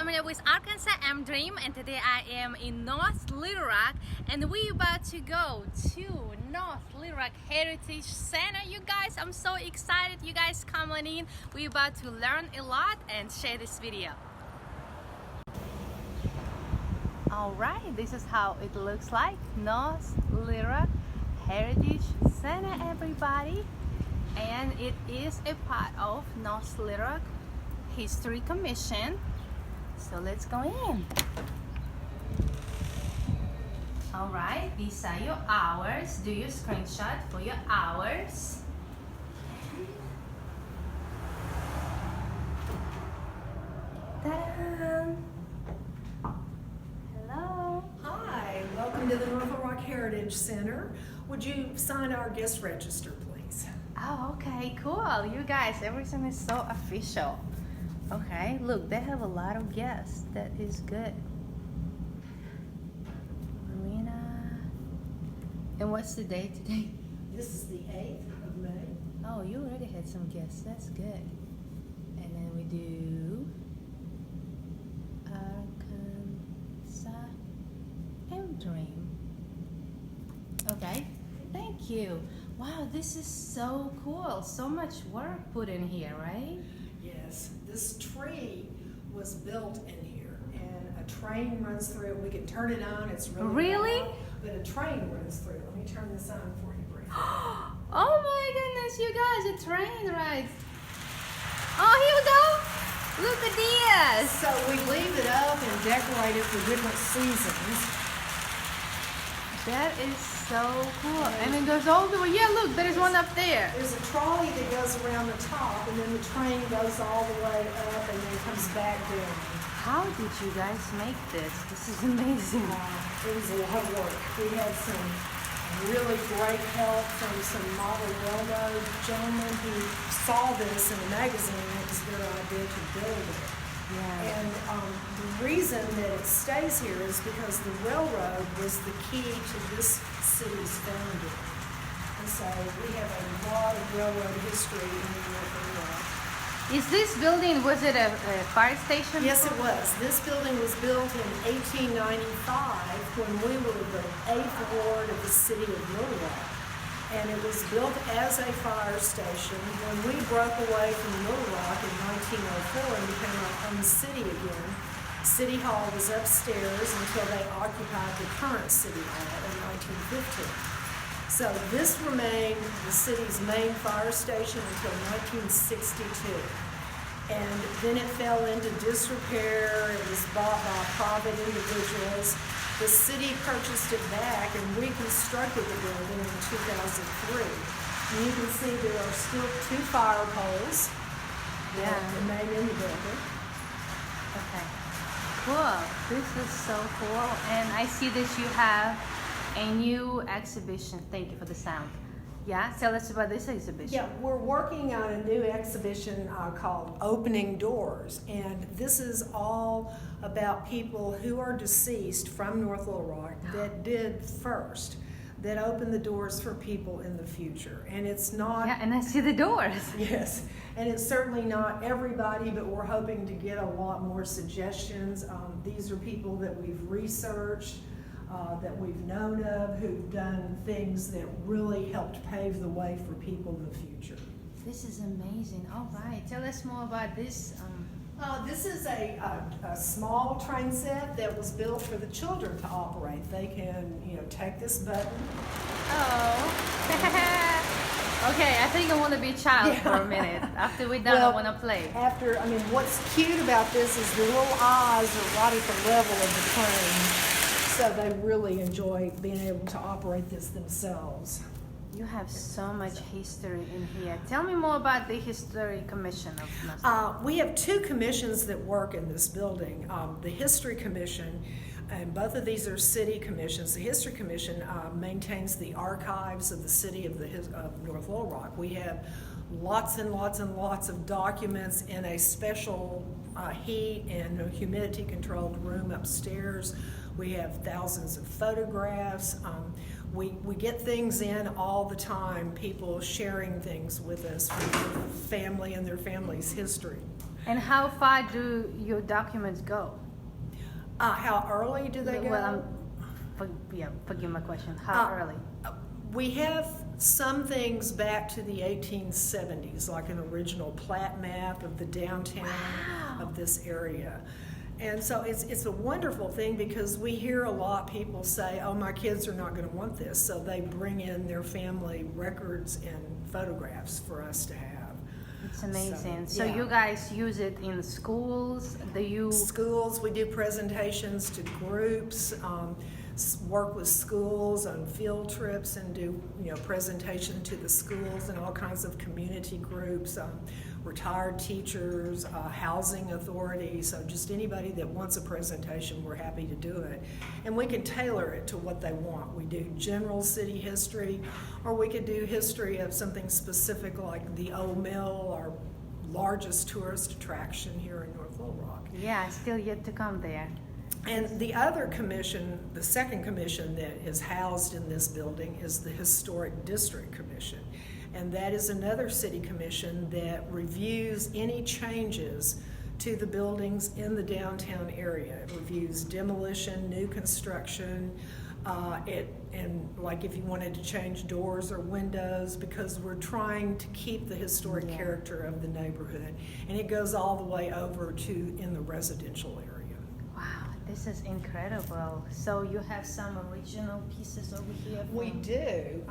familiar with Arkansas Amdream, and today I am in North Little Rock, and we're about to go to North Little Rock Heritage Center. You guys, I'm so excited. You guys come on in. We're about to learn a lot and share this video. Alright, this is how it looks like. North Little Rock Heritage Center, everybody. And it is a part of North Little Rock History Commission. So let's go in. Alright, these are your hours. Do your screenshot for your hours. Ta-da! Hello. Hi, welcome to the North Little Rock Heritage Center. Would you sign our guest register, please? Oh, okay, cool. You guys, everything is so official. Okay, look, they have a lot of guests. That is good. Marina. And what's the date today? This is the 8th of May. Oh, you already had some guests. That's good. And then we do Arkansas Amdream. Okay, thank you. Wow, this is so cool. So much work put in here, right? Yes, this tree was built in here, and a train runs through it. We can turn it on. It's really loud, but a train runs through. Let me turn this on for you briefly. Oh my goodness, you guys, a train ride. Oh, here we go. Look at this. So we leave it up and decorate it for different seasons. That is so cool. And it goes all the way. Yeah, look, there's one up there. There's a trolley that goes around the top, and then the train goes all the way up and then comes back down. How did you guys make this? This is amazing. It was a lot of work. We had some really great help from some model railroad gentlemen who saw this in a magazine, and it was their idea to build it. Yeah. And the reason that it stays here is because the railroad was the key to this city's founding. And so we have a lot of railroad history in North Little Rock. Is this building, was it a fire station? Yes, it was. This building was built in 1895 when we were the 8th ward of the city of Little Rock. And it was built as a fire station. When we broke away from Little Rock in 1904 and became our own city again, City Hall was upstairs until they occupied the current City Hall in 1915. So this remained the city's main fire station until 1962. And then it fell into disrepair. It was bought by private individuals. The city purchased it back and reconstructed the building in 2003. And you can see there are still 2 fire poles that remain in the building. Okay. Cool. This is so cool. And I see that you have a new exhibition. Thank you for the sound. Yeah, tell us about this exhibition. Yeah, we're working on a new exhibition called Opening Doors, and this is all about people who are deceased from North Little Rock that did first, that opened the doors for people in the future. And it's not... Yeah, and I see the doors. Yes, and it's certainly not everybody, but we're hoping to get a lot more suggestions. These are people that we've researched, that we've known of, who've done things that really helped pave the way for people in the future. This is amazing. All right, tell us more about this. This is a small train set that was built for the children to operate. They can, take this button. Oh. Okay, I think I want to be a child for a minute. After we're done, I want to play. What's cute about this is the little eyes are right at the level of the train. So they really enjoy being able to operate this themselves. You have so much history in here. Tell me more about the History Commission of North. We have 2 commissions that work in this building. The History Commission, and both of these are city commissions. The History Commission maintains the archives of the city of North Little Rock. We have lots and lots and lots of documents in a special heat and humidity controlled room upstairs. We have thousands of photographs. We get things in all the time, people sharing things with us from their family and their family's history. And how far do your documents go? How early do they go? Well, forgive my question. How early? We have some things back to the 1870s, like an original plat map of the downtown of this area. And so it's a wonderful thing because we hear a lot of people say, oh, my kids are not going to want this. So they bring in their family records and photographs for us to have. It's amazing. So yeah. you guys use it in schools? Schools, we do presentations to groups, work with schools on field trips and do presentation to the schools and all kinds of community groups, retired teachers, housing authorities, so just anybody that wants a presentation, we're happy to do it. And we can tailor it to what they want. We do general city history, or we could do history of something specific like the Old Mill, our largest tourist attraction here in North Little Rock. Yeah, still yet to come there. And the other commission, the second commission that is housed in this building is the Historic District Commission. And that is another city commission that reviews any changes to the buildings in the downtown area. It reviews demolition, new construction, and like if you wanted to change doors or windows, because we're trying to keep the historic character of the neighborhood. And it goes all the way over to in the residential area. Wow, this is incredible. So you have some original pieces over here? We do.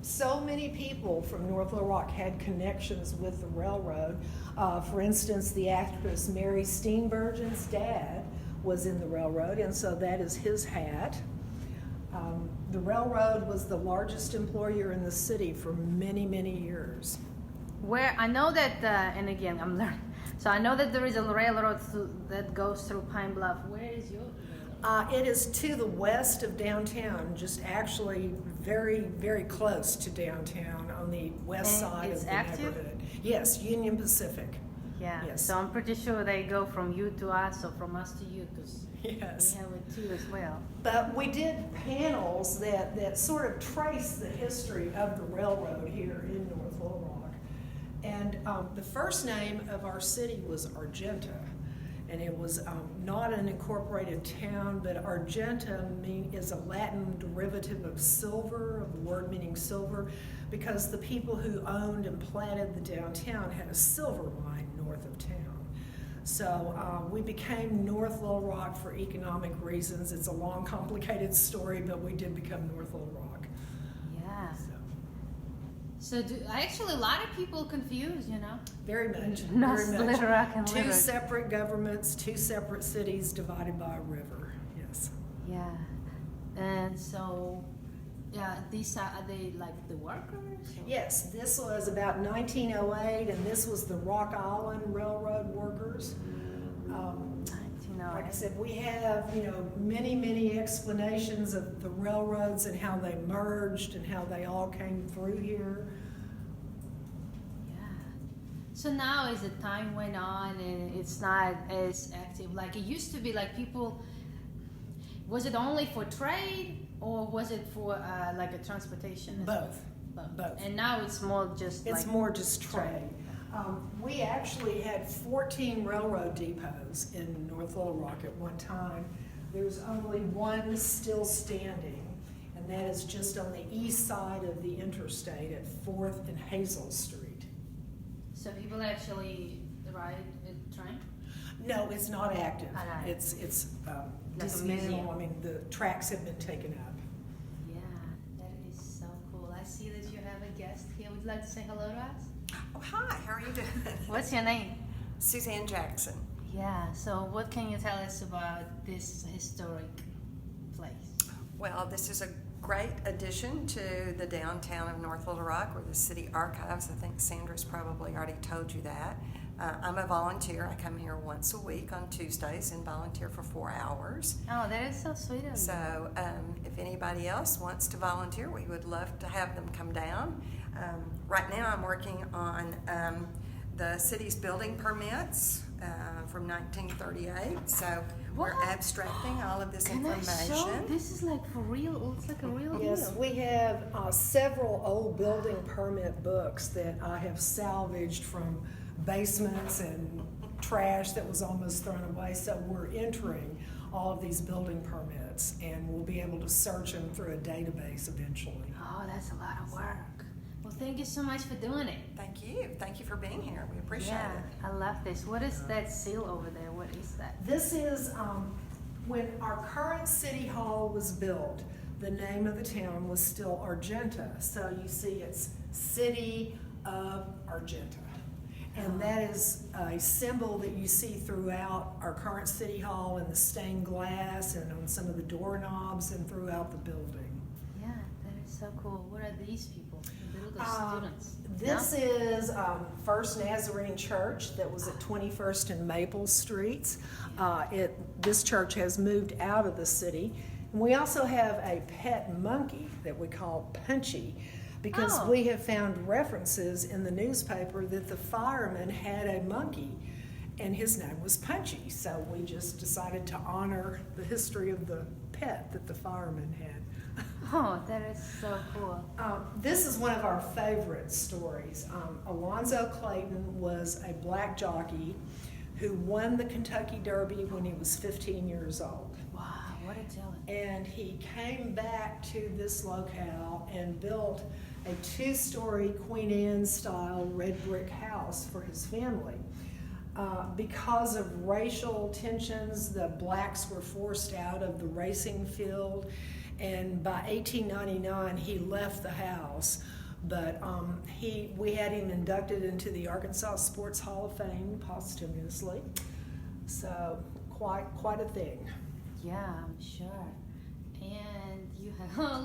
So many people from North Little Rock had connections with the railroad. For instance, the actress Mary Steenburgen's dad was in the railroad, and so that is his hat. The railroad was the largest employer in the city for many, many years. Where I know that, and again, I'm learning. So I know that there is a railroad that goes through Pine Bluff. Where is your railroad? It is to the west of downtown, just actually very, very close to downtown on the west side of the neighborhood. Yes, Union Pacific. Yeah, yes. So I'm pretty sure they go from you to us or from us to you, because yes. we have it too as well. But we did panels that sort of trace the history of the railroad here in North Little Rock. And the first name of our city was Argenta. And it was not an incorporated town, but Argenta is a Latin derivative of silver, of the word meaning silver, because the people who owned and platted the downtown had a silver mine north of town. So we became North Little Rock for economic reasons. It's a long, complicated story, but we did become North Little Rock. Yeah. So actually, a lot of people confused, Very much. North Very much. Little Rock and Two Little. separate governments, two separate cities divided by a river. Yes. Yeah. And so, these are they like the workers? Or? Yes, this was about 1908, and this was the Rock Island Railroad workers. Like I said, we have many, many explanations of the railroads and how they merged and how they all came through here. Yeah. So now as the time went on and it's not as active like it used to be, like people, was it only for trade or was it for like a transportation? Both. Both. And now it's more just more just trade. We actually had 14 railroad depots in North Little Rock at one time. There's only one still standing, and that is just on the east side of the interstate at 4th and Hazel Street. So people actually ride a train? No, it's not active. It's dismantled. I mean, the tracks have been taken up. Yeah, that is so cool. I see that you have a guest here. Would you like to say hello to us? Oh, hi, how are you doing? What's your name? Suzanne Jackson. Yeah, so what can you tell us about this historic place? Well, this is a great addition to the downtown of North Little Rock, or the city archives. I think Sandra's probably already told you that. I'm a volunteer. I come here once a week on Tuesdays and volunteer for 4 hours. Oh, that is so sweet of you. So if anybody else wants to volunteer, we would love to have them come down. Right now I'm working on the city's building permits from 1938. So we're abstracting all of this information. Show? This is like for real. It's like a real Yes, deal. we have several old building permit books that I have salvaged from basements and trash that was almost thrown away. So we're entering all of these building permits, and we'll be able to search them through a database eventually. Oh, that's a lot of work. Well, thank you so much for doing it. Thank you. Thank you for being here. We appreciate Yeah, it. I love this. What is that seal over there? What is that? This is when our current city hall was built, the name of the town was still Argenta. So you see it's City of Argenta. And that is a symbol that you see throughout our current city hall in the stained glass and on some of the doorknobs and throughout the building. Yeah, that is so cool. What are these people? The little students. This No? is First Nazarene Church that was at 21st and Maple Streets. This church has moved out of the city. And we also have a pet monkey that we call Punchy, because Oh. we have found references in the newspaper that the fireman had a monkey and his name was Punchy. So we just decided to honor the history of the pet that the fireman had. Oh, that is so cool. This is one of our favorite stories. Alonzo Clayton was a black jockey who won the Kentucky Derby when he was 15 years old. Wow, what a talent. And he came back to this locale and built a 2-story Queen Anne style red brick house for his family. Because of racial tensions, the blacks were forced out of the racing field, and by 1899 he left the house. But we had him inducted into the Arkansas Sports Hall of Fame posthumously. So quite a thing. Yeah, I'm sure. And you have, oh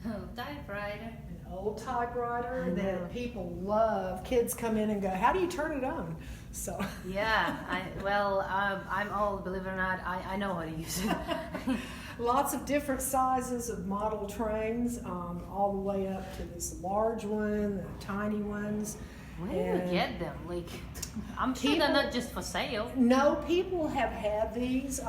look, typewriter. An old typewriter I know. that people love. Kids come in and go, "How do you turn it on?" So Yeah, I'm old, believe it or not. I know how to use it. lots of different sizes of model trains, all the way up to this large one, the tiny ones. Where do And you get them? Like, I'm sure they're People- not just for sale. No, people have had these.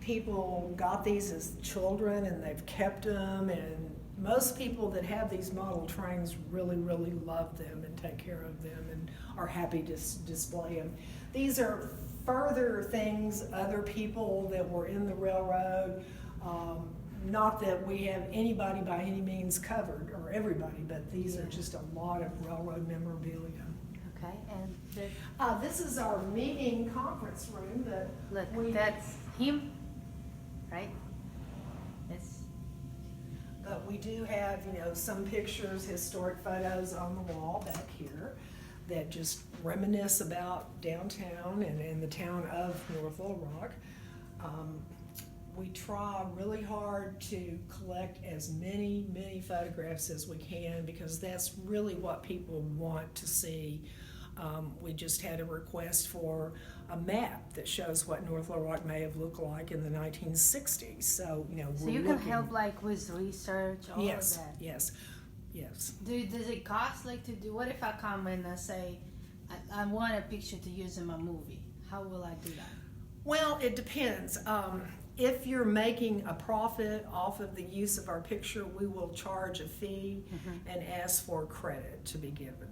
People got these as children and they've kept them, and most people that have these model trains really, really love them and take care of them and are happy to display them. These are further things, other people that were in the railroad. Not that we have anybody by any means covered, or everybody, but these are just a lot of railroad memorabilia. Okay, and This is our meeting conference room that look, that's him, right? Yes. But we do have, some pictures, historic photos on the wall back here that just reminisce about downtown and the town of North Little Rock. We try really hard to collect as many photographs as we can, because that's really what people want to see. We just had a request for a map that shows what North Little Rock may have looked like in the 1960s. So, So we're you can looking. help like with research, all Yes, of that. yes. Does it cost like to do? What if I come in and say, I want a picture to use in my movie? How will I do that? Well, it depends. If you're making a profit off of the use of our picture, we will charge a fee and ask for credit to be given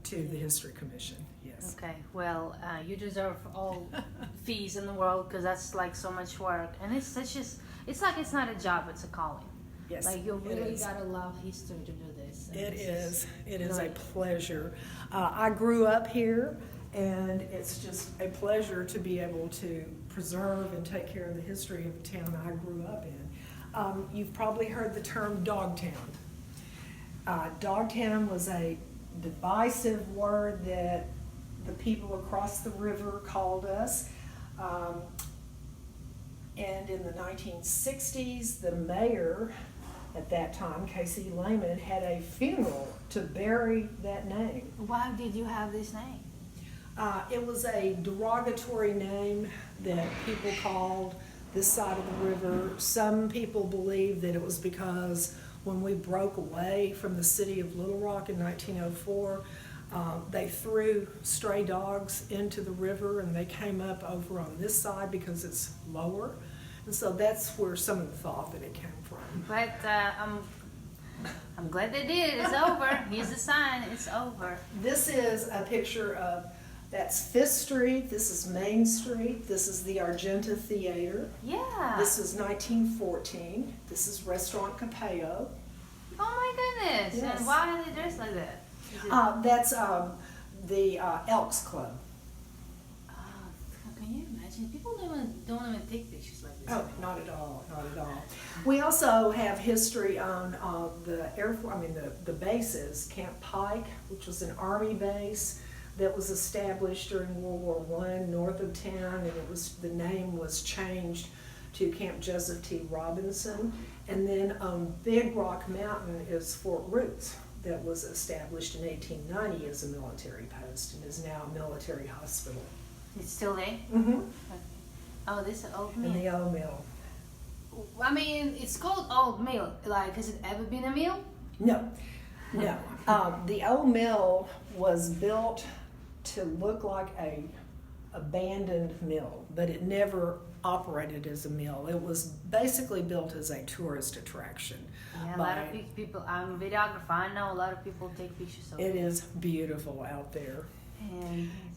to the History Commission. Yes. Okay, well, you deserve all fees in the world, because that's like so much work, and it's like it's not a job, it's a calling. Yes. Like you it really is. gotta love history to do this. and It this is. It is a great. pleasure. I grew up here, and it's just a pleasure to be able to preserve and take care of the history of the town I grew up in. You've probably heard the term Dogtown. Dogtown was a divisive word that the people across the river called us. And in the 1960s, the mayor at that time, Casey Lehman, had a funeral to bury that name. Why did you have this name? It was a derogatory name that people called this side of the river. Some people believe that it was because when we broke away from the city of Little Rock in 1904, they threw stray dogs into the river, and they came up over on this side because it's lower. And so that's where some of the thought that it came from. But I'm glad they did. It's over. Here's the sign. It's over. This is a picture of That's Fifth Street, this is Main Street, this is the Argenta Theater. Yeah. This is 1914, this is Restaurant Capello. Oh my goodness. Yes. And why are they dressed like that? Is it- That's the Elks Club. Can you imagine? People don't even take pictures like this. Oh, not at all, not at all. We also have history on the the bases, Camp Pike, which was an Army base that was established during World War I north of town, and the name was changed to Camp Joseph T. Robinson. And then Big Rock Mountain is Fort Roots, that was established in 1890 as a military post and is now a military hospital. It's still there? Mm-hmm. Oh, this is old And mill. the old mill. I mean, it's called old mill. Like, has it ever been a mill? No, no. The old mill was built to look like a abandoned mill, but it never operated as a mill. It was basically built as a tourist attraction. Yeah, a lot of people. I'm a videographer. I know a lot of people take pictures of It is beautiful out there.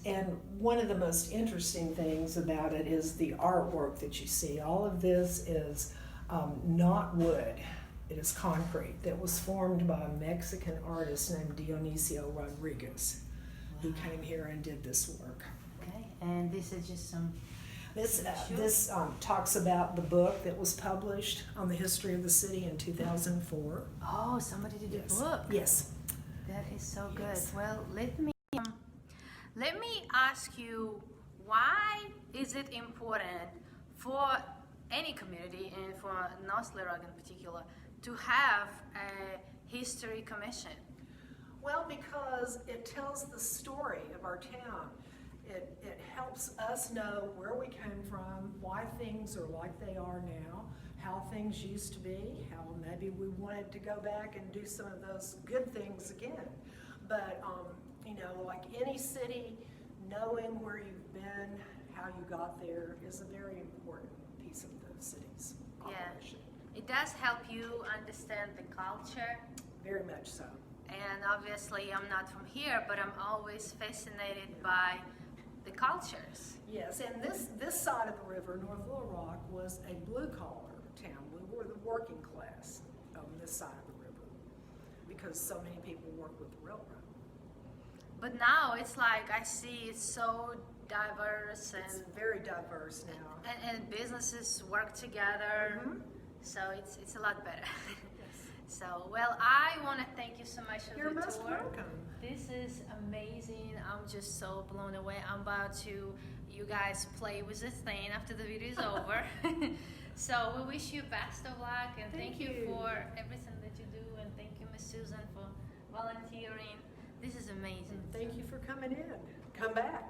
And one of the most interesting things about it is the artwork that you see. All of this is not wood. It is concrete that was formed by a Mexican artist named Dionisio Rodriguez, who came here and did this work. Okay, and this is just some. This talks about the book that was published on the history of the city in 2004. Oh, somebody did Yes. a book. Yes. That is so good. Yes. Well, let me ask you, why is it important for any community and for North Little Rock in particular to have a history commission? Well, because it tells the story of our town. It helps us know where we came from, why things are like they are now, how things used to be, how maybe we wanted to go back and do some of those good things again. But, like any city, knowing where you've been, how you got there is a very important piece of the city's operation. Yeah, it does help you understand the culture. Very much so. And obviously, I'm not from here, but I'm always fascinated by the cultures. Yes, and this side of the river, North Little Rock, was a blue-collar town. We were the working class on this side of the river because so many people work with the railroad. But now it's like I see it's so diverse It's very diverse now. and businesses work together. Mhm. So it's a lot better. So, well, I want to thank you so much for You're the most tour. welcome. This is amazing. I'm just so blown away. I'm about to, you guys play with this thing after the video is over. So we wish you best of luck and thank you for everything that you do, and thank you, Miss Susan, for volunteering. This is amazing. Thank you for coming in. Come back.